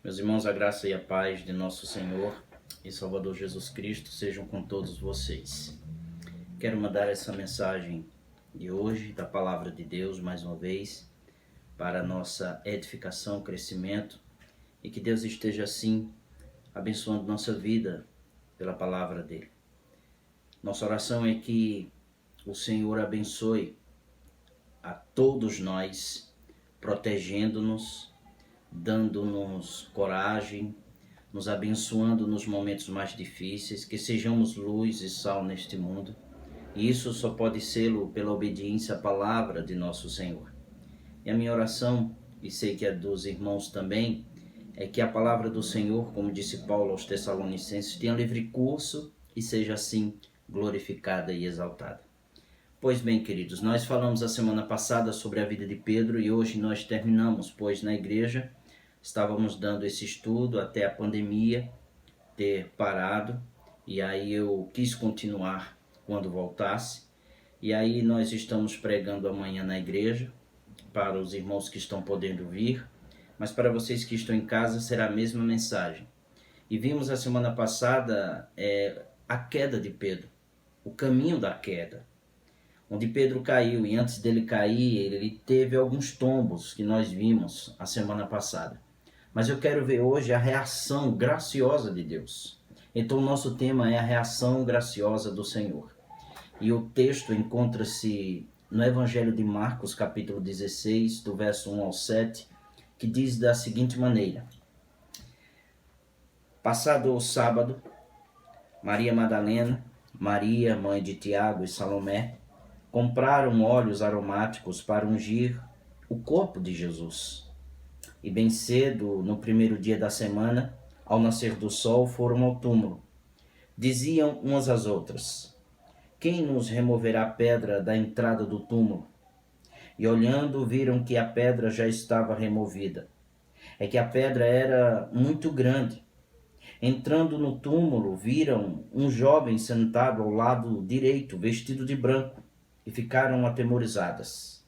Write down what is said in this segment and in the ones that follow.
Meus irmãos, a graça e a paz de nosso Senhor e Salvador Jesus Cristo sejam com todos vocês. Quero mandar essa mensagem de hoje, da Palavra de Deus, mais uma vez, para a nossa edificação, crescimento, e que Deus esteja assim abençoando nossa vida pela Palavra dEle. Nossa oração é que o Senhor abençoe a todos nós, protegendo-nos, dando-nos coragem, nos abençoando nos momentos mais difíceis, que sejamos luz e sal neste mundo. E isso só pode ser pela obediência à palavra de nosso Senhor. E a minha oração, e sei que a dos irmãos também, é que a palavra do Senhor, como disse Paulo aos Tessalonicenses, tenha livre curso e seja assim glorificada e exaltada. Pois bem, queridos, nós falamos a semana passada sobre a vida de Pedro e hoje nós terminamos, pois na igreja estávamos dando esse estudo até a pandemia ter parado, e aí eu quis continuar quando voltasse, e aí nós estamos pregando amanhã na igreja, para os irmãos que estão podendo vir, mas para vocês que estão em casa será a mesma mensagem. E vimos a semana passada a queda de Pedro, o caminho da queda, onde Pedro caiu, e antes dele cair, ele teve alguns tombos que nós vimos a semana passada. Mas eu quero ver hoje a reação graciosa de Deus. Então o nosso tema é a reação graciosa do Senhor. E o texto encontra-se no Evangelho de Marcos, capítulo 16, do verso 1 ao 7, que diz da seguinte maneira: Passado o sábado, Maria Madalena, Maria, mãe de Tiago e Salomé, compraram óleos aromáticos para ungir o corpo de Jesus. E bem cedo, no primeiro dia da semana, ao nascer do sol, foram ao túmulo. Diziam umas às outras: Quem nos removerá a pedra da entrada do túmulo? E olhando, viram que a pedra já estava removida. É que a pedra era muito grande. Entrando no túmulo, viram um jovem sentado ao lado direito, vestido de branco, e ficaram atemorizadas.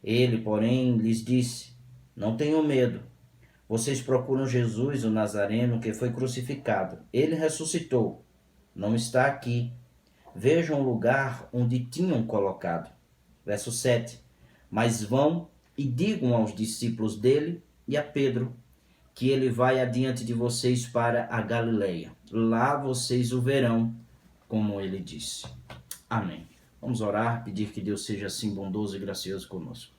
Ele, porém, lhes disse: Não tenham medo. Vocês procuram Jesus, o Nazareno, que foi crucificado. Ele ressuscitou. Não está aqui. Vejam o lugar onde tinham colocado. Verso 7. Mas vão e digam aos discípulos dele e a Pedro que ele vai adiante de vocês para a Galileia. Lá vocês o verão, como ele disse. Amém. Vamos orar, pedir que Deus seja assim bondoso e gracioso conosco.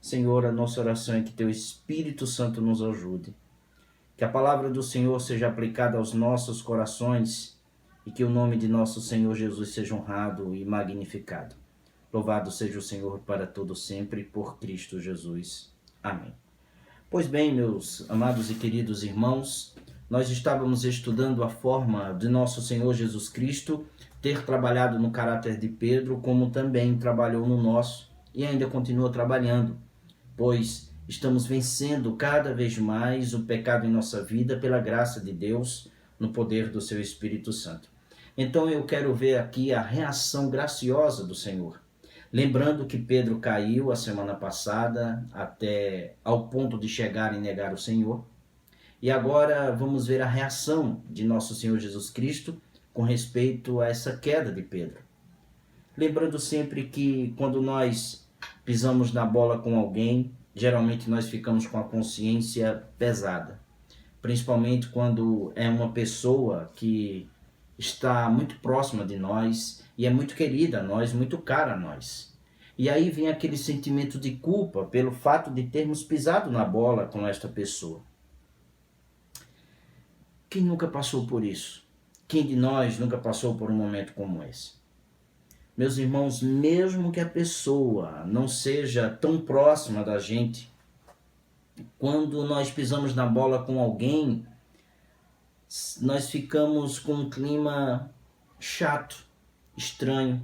Senhor, a nossa oração é que Teu Espírito Santo nos ajude. Que a palavra do Senhor seja aplicada aos nossos corações e que o nome de nosso Senhor Jesus seja honrado e magnificado. Louvado seja o Senhor para todo sempre, por Cristo Jesus. Amém. Pois bem, meus amados e queridos irmãos, nós estávamos estudando a forma de nosso Senhor Jesus Cristo ter trabalhado no caráter de Pedro, como também trabalhou no nosso e ainda continua trabalhando, pois estamos vencendo cada vez mais o pecado em nossa vida pela graça de Deus, no poder do seu Espírito Santo. Então eu quero ver aqui a reação graciosa do Senhor. Lembrando que Pedro caiu a semana passada até ao ponto de chegar e negar o Senhor. E agora vamos ver a reação de nosso Senhor Jesus Cristo com respeito a essa queda de Pedro. Lembrando sempre que quando nós pisamos na bola com alguém, geralmente nós ficamos com a consciência pesada. Principalmente quando é uma pessoa que está muito próxima de nós e é muito querida a nós, muito cara a nós. E aí vem aquele sentimento de culpa pelo fato de termos pisado na bola com esta pessoa. Quem nunca passou por isso? Quem de nós nunca passou por um momento como esse? Meus irmãos, mesmo que a pessoa não seja tão próxima da gente, quando nós pisamos na bola com alguém, nós ficamos com um clima chato, estranho,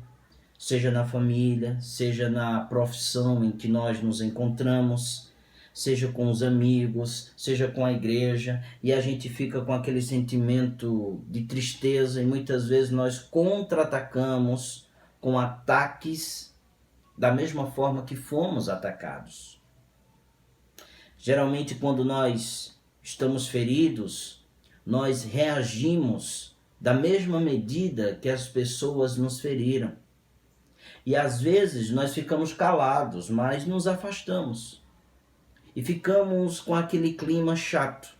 seja na família, seja na profissão em que nós nos encontramos, seja com os amigos, seja com a igreja, e a gente fica com aquele sentimento de tristeza e muitas vezes nós contra-atacamos com ataques da mesma forma que fomos atacados. Geralmente quando nós estamos feridos, nós reagimos da mesma medida que as pessoas nos feriram. E às vezes nós ficamos calados, mas nos afastamos. E ficamos com aquele clima chato.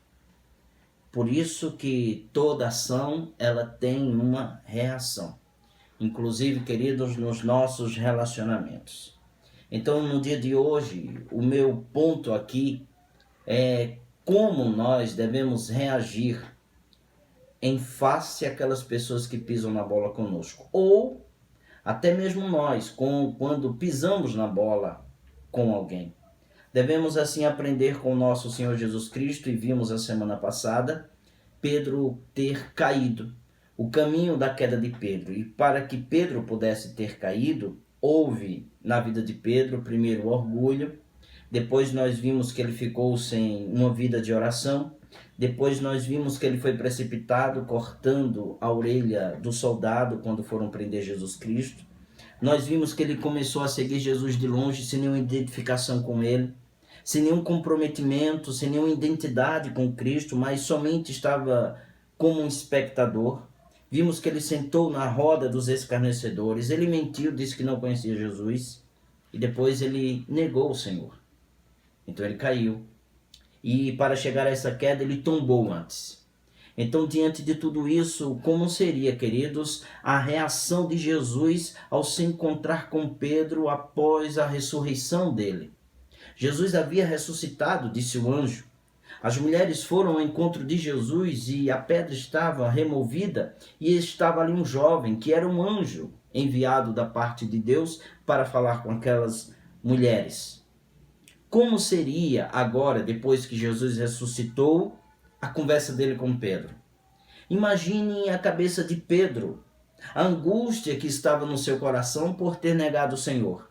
Por isso que toda ação, ela tem uma reação. Inclusive, queridos, nos nossos relacionamentos. Então, no dia de hoje, o meu ponto aqui é como nós devemos reagir em face àquelas pessoas que pisam na bola conosco. Ou até mesmo nós, quando pisamos na bola com alguém. Devemos assim aprender com o nosso Senhor Jesus Cristo, e vimos a semana passada Pedro ter caído, o caminho da queda de Pedro. E para que Pedro pudesse ter caído, houve na vida de Pedro primeiro o orgulho, depois nós vimos que ele ficou sem uma vida de oração, depois nós vimos que ele foi precipitado, cortando a orelha do soldado quando foram prender Jesus Cristo. Nós vimos que ele começou a seguir Jesus de longe, sem nenhuma identificação com ele, sem nenhum comprometimento, sem nenhuma identidade com Cristo, mas somente estava como um espectador. Vimos que ele sentou na roda dos escarnecedores, ele mentiu, disse que não conhecia Jesus, e depois ele negou o Senhor. Então ele caiu. E para chegar a essa queda, ele tombou antes. Então, diante de tudo isso, como seria, queridos, a reação de Jesus ao se encontrar com Pedro após a ressurreição dele? Jesus havia ressuscitado, disse o anjo. As mulheres foram ao encontro de Jesus e a pedra estava removida e estava ali um jovem que era um anjo enviado da parte de Deus para falar com aquelas mulheres. Como seria agora, depois que Jesus ressuscitou, a conversa dele com Pedro? Imaginem a cabeça de Pedro, a angústia que estava no seu coração por ter negado o Senhor,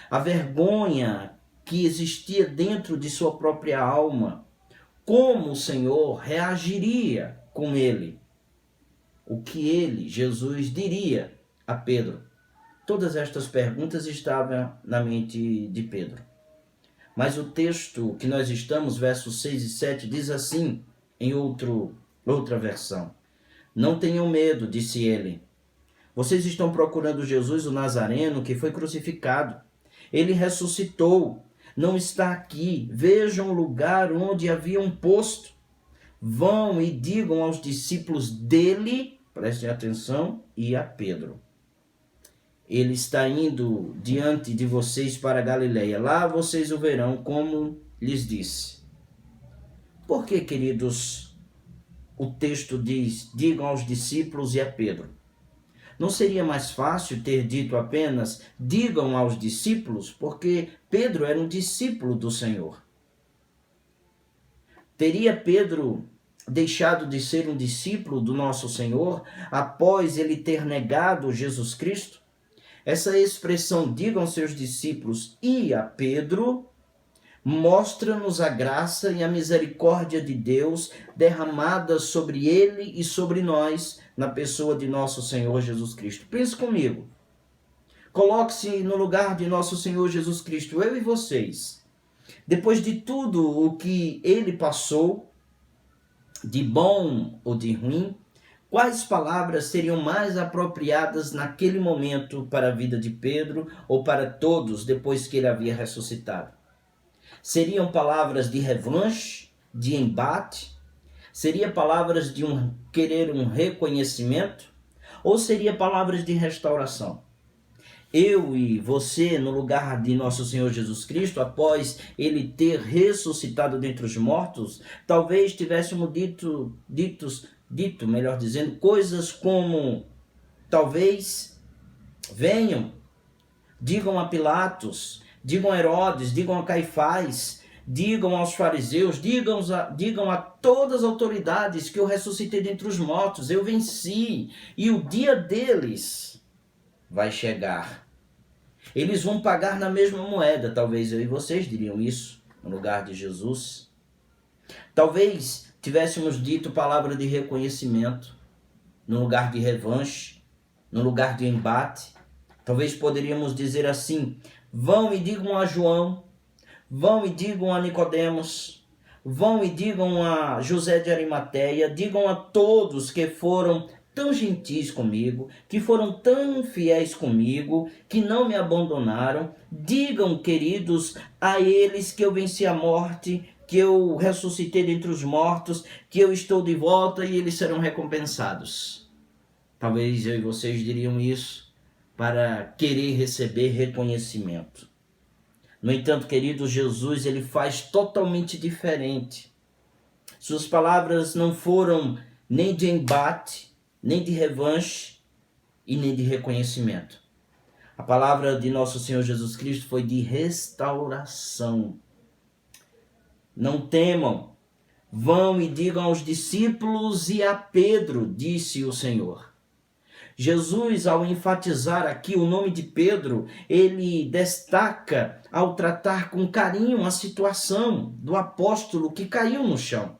a vergonha que existia dentro de sua própria alma. Como o Senhor reagiria com ele? O que ele, Jesus, diria a Pedro? Todas estas perguntas estavam na mente de Pedro. Mas o texto que nós estamos, versos 6 e 7, diz assim, em outra versão. Não tenham medo, disse ele. Vocês estão procurando Jesus, o Nazareno, que foi crucificado. Ele ressuscitou. Não está aqui. Vejam o lugar onde haviam posto. Vão e digam aos discípulos dele, prestem atenção, e a Pedro. Ele está indo diante de vocês para Galileia. Lá vocês o verão, como lhes disse. Por que, queridos, o texto diz, digam aos discípulos e a Pedro? Não seria mais fácil ter dito apenas, digam aos discípulos, porque Pedro era um discípulo do Senhor. Teria Pedro deixado de ser um discípulo do nosso Senhor após ele ter negado Jesus Cristo? Essa expressão, digam seus discípulos e a Pedro, mostra-nos a graça e a misericórdia de Deus derramadas sobre ele e sobre nós, na pessoa de nosso Senhor Jesus Cristo. Pense comigo. Coloque-se no lugar de nosso Senhor Jesus Cristo, eu e vocês. Depois de tudo o que ele passou, de bom ou de ruim, quais palavras seriam mais apropriadas naquele momento para a vida de Pedro ou para todos depois que ele havia ressuscitado? Seriam palavras de revanche, de embate? Seria palavras de querer um reconhecimento? Ou seria palavras de restauração? Eu e você, no lugar de nosso Senhor Jesus Cristo, após ele ter ressuscitado dentre os mortos, talvez tivéssemos dito, melhor dizendo, coisas como, talvez, venham, digam a Pilatos, digam a Herodes, digam a Caifás, digam aos fariseus, digam a todas as autoridades que eu ressuscitei dentre os mortos, eu venci, e o dia deles vai chegar. Eles vão pagar na mesma moeda, talvez eu e vocês diriam isso, no lugar de Jesus. Talvez tivéssemos dito palavra de reconhecimento, no lugar de revanche, no lugar de embate. Talvez poderíamos dizer assim, vão e digam a João, vão e digam a Nicodemos, vão e digam a José de Arimateia, digam a todos que foram tão gentis comigo, que foram tão fiéis comigo, que não me abandonaram. Digam, queridos, a eles que eu venci a morte, que eu ressuscitei dentre os mortos, que eu estou de volta e eles serão recompensados. Talvez eu e vocês diriam isso para querer receber reconhecimento. No entanto, queridos, Jesus ele faz totalmente diferente. Suas palavras não foram nem de embate, nem de revanche e nem de reconhecimento. A palavra de nosso Senhor Jesus Cristo foi de restauração. Não temam, vão e digam aos discípulos e a Pedro, disse o Senhor. Jesus, ao enfatizar aqui o nome de Pedro, ele destaca ao tratar com carinho a situação do apóstolo que caiu no chão.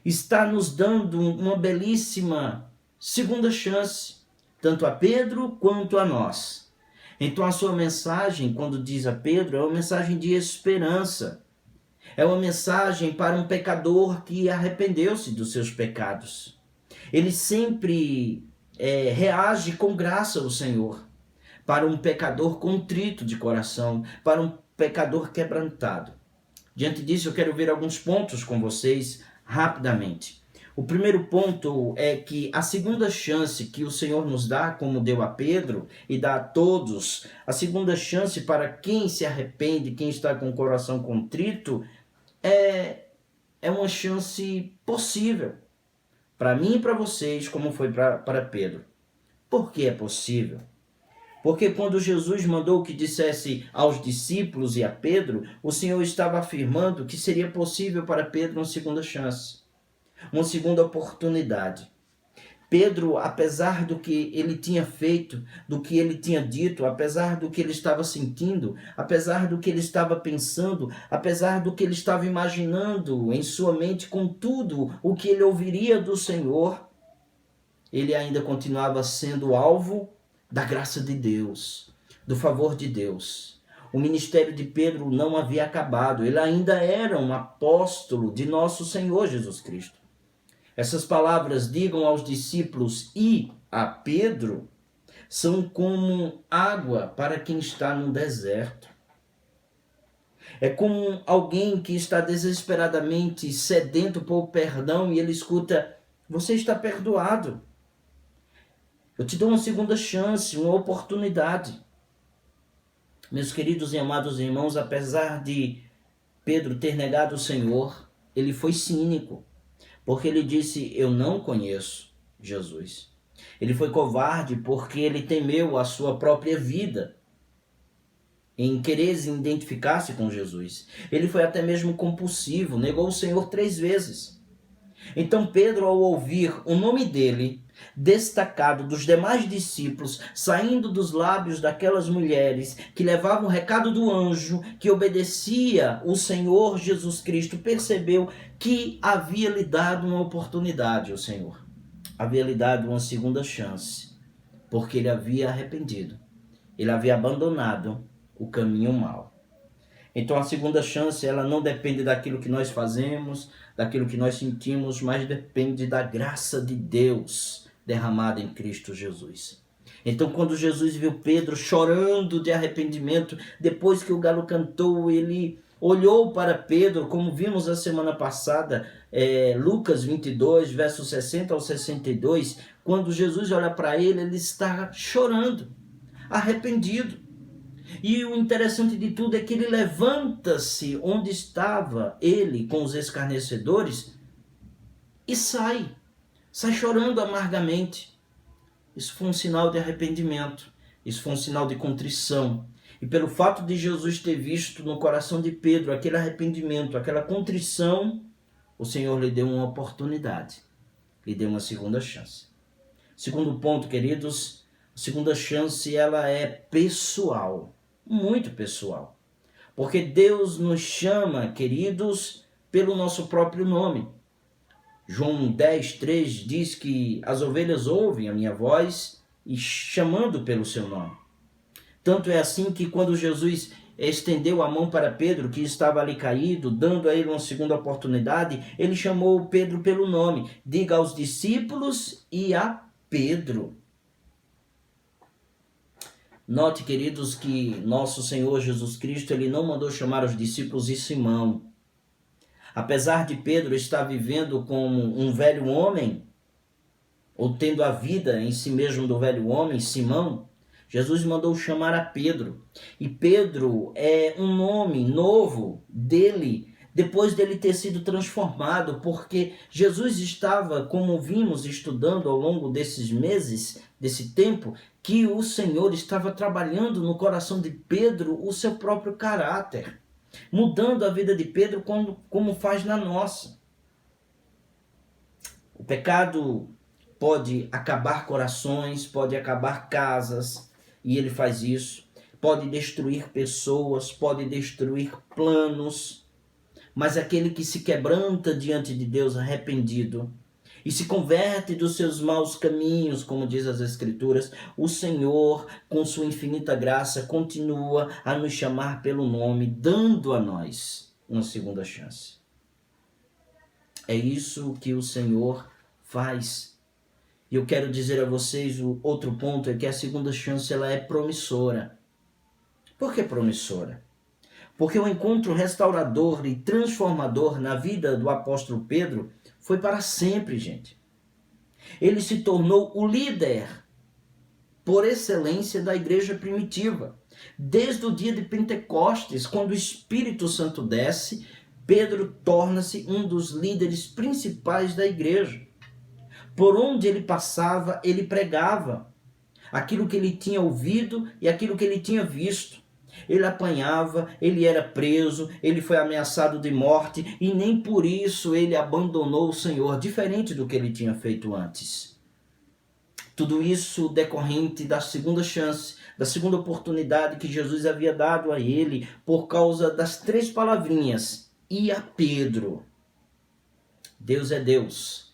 Está nos dando uma belíssima segunda chance, tanto a Pedro quanto a nós. Então a sua mensagem, quando diz a Pedro, é uma mensagem de esperança. É uma mensagem para um pecador que arrependeu-se dos seus pecados. Ele sempre reage com graça ao Senhor, para um pecador contrito de coração, para um pecador quebrantado. Diante disso, eu quero ver alguns pontos com vocês rapidamente. O primeiro ponto é que a segunda chance que o Senhor nos dá, como deu a Pedro e dá a todos, a segunda chance para quem se arrepende, quem está com o coração contrito, é uma chance possível. Para mim e para vocês, como foi para Pedro. Por que é possível? Porque quando Jesus mandou que dissesse aos discípulos e a Pedro, o Senhor estava afirmando que seria possível para Pedro uma segunda chance, uma segunda oportunidade. Pedro, apesar do que ele tinha feito, do que ele tinha dito, apesar do que ele estava sentindo, apesar do que ele estava pensando, apesar do que ele estava imaginando em sua mente com tudo o que ele ouviria do Senhor, ele ainda continuava sendo alvo da graça de Deus, do favor de Deus. O ministério de Pedro não havia acabado, ele ainda era um apóstolo de nosso Senhor Jesus Cristo. Essas palavras, digam aos discípulos e a Pedro, são como água para quem está no deserto. É como alguém que está desesperadamente sedento por perdão e ele escuta: você está perdoado. Eu te dou uma segunda chance, uma oportunidade. Meus queridos e amados irmãos, apesar de Pedro ter negado o Senhor, ele foi cínico. Porque ele disse: eu não conheço Jesus. Ele foi covarde porque ele temeu a sua própria vida em querer identificar-se com Jesus. Ele foi até mesmo compulsivo, negou o Senhor 3 vezes. Então Pedro, ao ouvir o nome dele destacado dos demais discípulos, saindo dos lábios daquelas mulheres que levavam o recado do anjo, que obedecia o Senhor Jesus Cristo, percebeu que havia lhe dado uma oportunidade, o Senhor. Havia lhe dado uma segunda chance, porque ele havia arrependido. Ele havia abandonado o caminho mau. Então a segunda chance, ela não depende daquilo que nós fazemos, daquilo que nós sentimos, mas depende da graça de Deus derramada em Cristo Jesus. Então quando Jesus viu Pedro chorando de arrependimento, depois que o galo cantou, ele olhou para Pedro, como vimos a semana passada, Lucas 22, versos 60 ao 62, quando Jesus olha para ele, ele está chorando, arrependido. E o interessante de tudo é que ele levanta-se onde estava ele com os escarnecedores e sai chorando amargamente. Isso foi um sinal de arrependimento, isso foi um sinal de contrição. E pelo fato de Jesus ter visto no coração de Pedro aquele arrependimento, aquela contrição, o Senhor lhe deu uma oportunidade, lhe deu uma segunda chance. Segundo ponto, queridos, a segunda chance ela é pessoal, muito pessoal. Porque Deus nos chama, queridos, pelo nosso próprio nome. João 10:3 diz que as ovelhas ouvem a minha voz e chamando pelo seu nome. Tanto é assim que quando Jesus estendeu a mão para Pedro, que estava ali caído, dando a ele uma segunda oportunidade, ele chamou Pedro pelo nome. Diga aos discípulos e a Pedro. Note, queridos, que nosso Senhor Jesus Cristo, ele não mandou chamar os discípulos de Simão. Apesar de Pedro estar vivendo como um velho homem, ou tendo a vida em si mesmo do velho homem, Simão, Jesus mandou chamar a Pedro. E Pedro é um nome novo dele, depois dele ter sido transformado, porque Jesus estava, como vimos estudando ao longo desses meses, desse tempo, que o Senhor estava trabalhando no coração de Pedro o seu próprio caráter, mudando a vida de Pedro como faz na nossa. O pecado pode acabar corações, pode acabar casas, e ele faz isso. Pode destruir pessoas, pode destruir planos, mas aquele que se quebranta diante de Deus arrependido e se converte dos seus maus caminhos, como diz as Escrituras, o Senhor, com sua infinita graça, continua a nos chamar pelo nome, dando a nós uma segunda chance. É isso que o Senhor faz. E eu quero dizer a vocês, o outro ponto é que a segunda chance ela é promissora. Por que promissora? Porque o encontro restaurador e transformador na vida do apóstolo Pedro foi para sempre, gente. Ele se tornou o líder por excelência da igreja primitiva. Desde o dia de Pentecostes, quando o Espírito Santo desce, Pedro torna-se um dos líderes principais da igreja. Por onde ele passava, ele pregava aquilo que ele tinha ouvido e aquilo que ele tinha visto. Ele apanhava, ele era preso, ele foi ameaçado de morte e nem por isso ele abandonou o Senhor, diferente do que ele tinha feito antes. Tudo isso decorrente da segunda chance, da segunda oportunidade que Jesus havia dado a ele por causa das 3 palavrinhas, e a Pedro. Deus é Deus.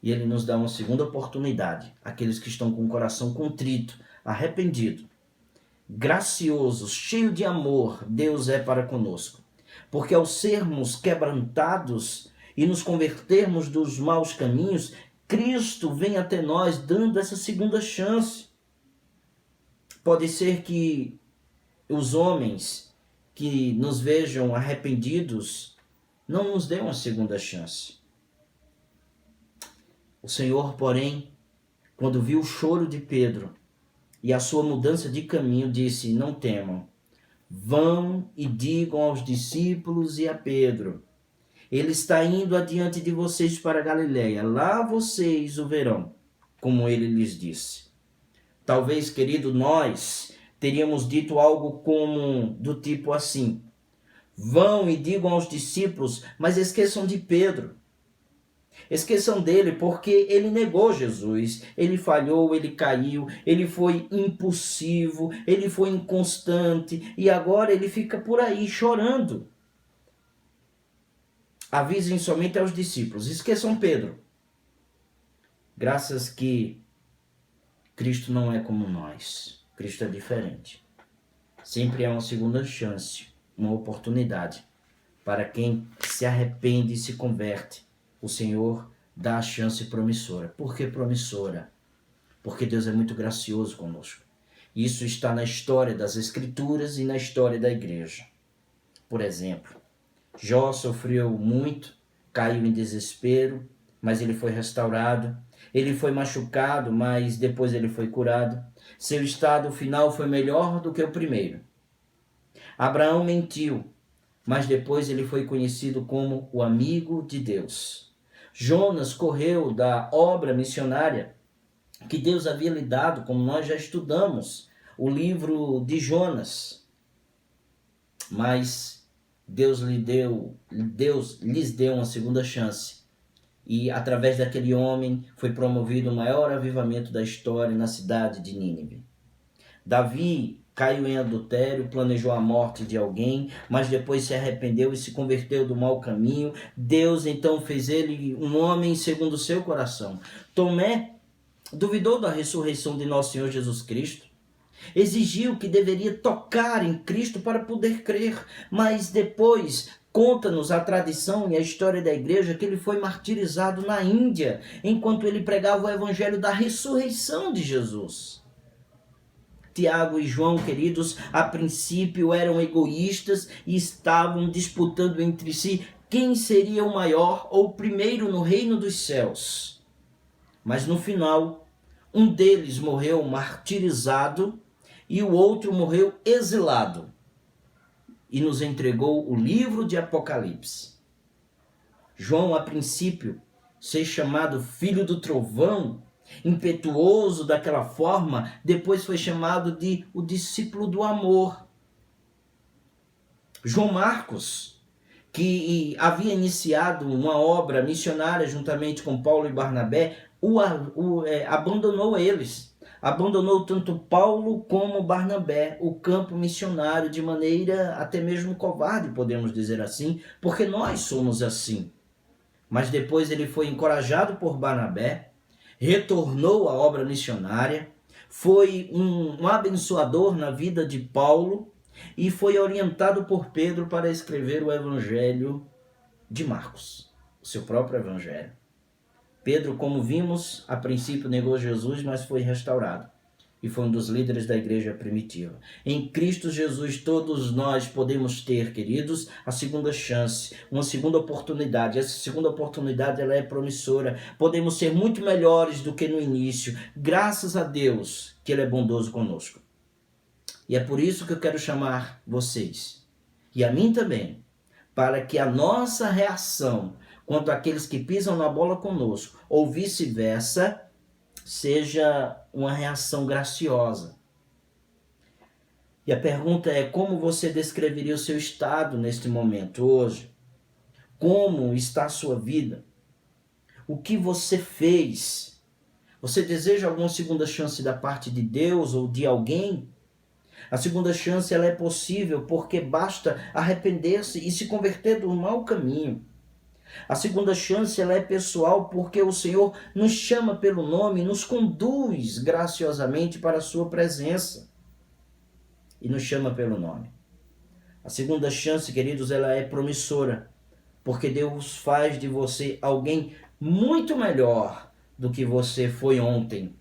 E ele nos dá uma segunda oportunidade. Aqueles que estão com o coração contrito, arrependido, gracioso, cheio de amor, Deus é para conosco. Porque ao sermos quebrantados e nos convertermos dos maus caminhos, Cristo vem até nós dando essa segunda chance. Pode ser que os homens que nos vejam arrependidos não nos dêem uma segunda chance. O Senhor, porém, quando viu o choro de Pedro e a sua mudança de caminho, disse: não temam, vão e digam aos discípulos e a Pedro, ele está indo adiante de vocês para a Galileia, lá vocês o verão, como ele lhes disse. Talvez, querido, nós teríamos dito algo como do tipo assim: vão e digam aos discípulos, mas esqueçam de Pedro. Esqueçam dele, porque ele negou Jesus, ele falhou, ele caiu, ele foi impulsivo, ele foi inconstante e agora ele fica por aí chorando. Avisem somente aos discípulos, esqueçam Pedro. Graças que Cristo não é como nós, Cristo é diferente. Sempre há uma segunda chance, uma oportunidade para quem se arrepende e se converte. O Senhor dá a chance promissora. Por que promissora? Porque Deus é muito gracioso conosco. Isso está na história das Escrituras e na história da igreja. Por exemplo, Jó sofreu muito, caiu em desespero, mas ele foi restaurado. Ele foi machucado, mas depois ele foi curado. Seu estado final foi melhor do que o primeiro. Abraão mentiu, mas depois ele foi conhecido como o amigo de Deus. Jonas correu da obra missionária que Deus havia lhe dado, como nós já estudamos, o livro de Jonas. Mas Deus lhes deu uma segunda chance. E através daquele homem foi promovido o maior avivamento da história na cidade de Nínive. Davi caiu em adultério, planejou a morte de alguém, mas depois se arrependeu e se converteu do mau caminho. Deus então fez ele um homem segundo o seu coração. Tomé duvidou da ressurreição de nosso Senhor Jesus Cristo. Exigiu que deveria tocar em Cristo para poder crer, mas depois conta-nos a tradição e a história da igreja que ele foi martirizado na Índia, enquanto ele pregava o evangelho da ressurreição de Jesus. Tiago e João, queridos, a princípio eram egoístas e estavam disputando entre si quem seria o maior ou o primeiro no reino dos céus. Mas no final, um deles morreu martirizado e o outro morreu exilado e nos entregou o livro de Apocalipse. João, a princípio, ser chamado filho do trovão, impetuoso daquela forma, depois foi chamado de o discípulo do amor. João Marcos, que havia iniciado uma obra missionária juntamente com Paulo e Barnabé, abandonou eles. Abandonou tanto Paulo como Barnabé, o campo missionário, de maneira até mesmo covarde, podemos dizer assim, porque nós somos assim. Mas depois ele foi encorajado por Barnabé, retornou à obra missionária, foi um abençoador na vida de Paulo e foi orientado por Pedro para escrever o Evangelho de Marcos, o seu próprio Evangelho. Pedro, como vimos, a princípio negou Jesus, mas foi restaurado e foi um dos líderes da igreja primitiva. Em Cristo Jesus, todos nós podemos ter, queridos, a segunda chance, uma segunda oportunidade. Essa segunda oportunidade, ela é promissora. Podemos ser muito melhores do que no início, graças a Deus que Ele é bondoso conosco. E é por isso que eu quero chamar vocês, e a mim também, para que a nossa reação quanto àqueles que pisam na bola conosco, ou vice-versa, seja uma reação graciosa. E a pergunta é: como você descreveria o seu estado neste momento, hoje? Como está a sua vida? O que você fez? Você deseja alguma segunda chance da parte de Deus ou de alguém? A segunda chance, ela é possível porque basta arrepender-se e se converter do mau caminho. A segunda chance, ela é pessoal porque o Senhor nos chama pelo nome e nos conduz graciosamente para a sua presença. E nos chama pelo nome. A segunda chance, queridos, ela é promissora, porque Deus faz de você alguém muito melhor do que você foi ontem.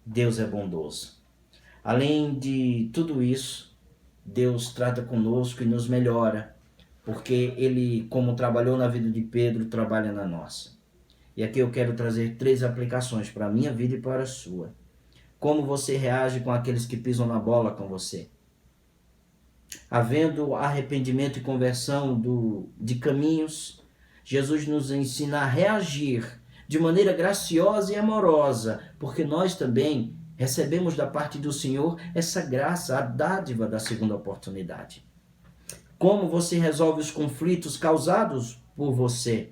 Deus é bondoso. Além de tudo isso, Deus trata conosco e nos melhora, porque Ele, como trabalhou na vida de Pedro, trabalha na nossa. E aqui eu quero trazer 3 aplicações para a minha vida e para a sua. Como você reage com aqueles que pisam na bola com você? Havendo arrependimento e conversão de caminhos, Jesus nos ensina a reagir de maneira graciosa e amorosa, porque nós também recebemos da parte do Senhor essa graça, a dádiva da segunda oportunidade. Como você resolve os conflitos causados por você?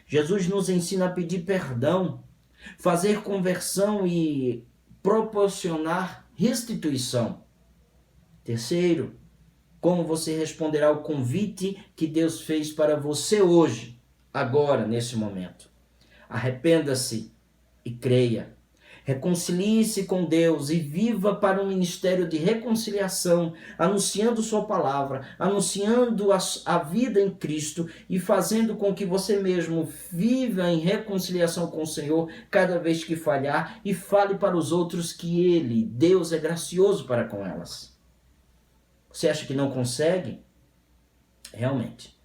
Jesus nos ensina a pedir perdão, fazer conversão e proporcionar restituição. Terceiro, como você responderá ao convite que Deus fez para você hoje, agora, nesse momento? Arrependa-se e creia. Reconcilie-se com Deus e viva para um ministério de reconciliação, anunciando sua palavra, anunciando a vida em Cristo e fazendo com que você mesmo viva em reconciliação com o Senhor cada vez que falhar e fale para os outros que Deus é gracioso para com elas. Você acha que não consegue? Realmente.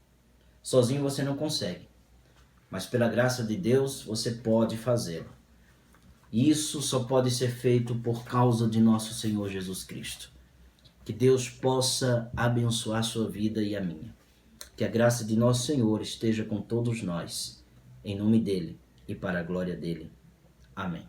Sozinho você não consegue. Mas pela graça de Deus você pode fazê-lo. Isso só pode ser feito por causa de nosso Senhor Jesus Cristo. Que Deus possa abençoar a sua vida e a minha. Que a graça de nosso Senhor esteja com todos nós. Em nome dele e para a glória dele. Amém.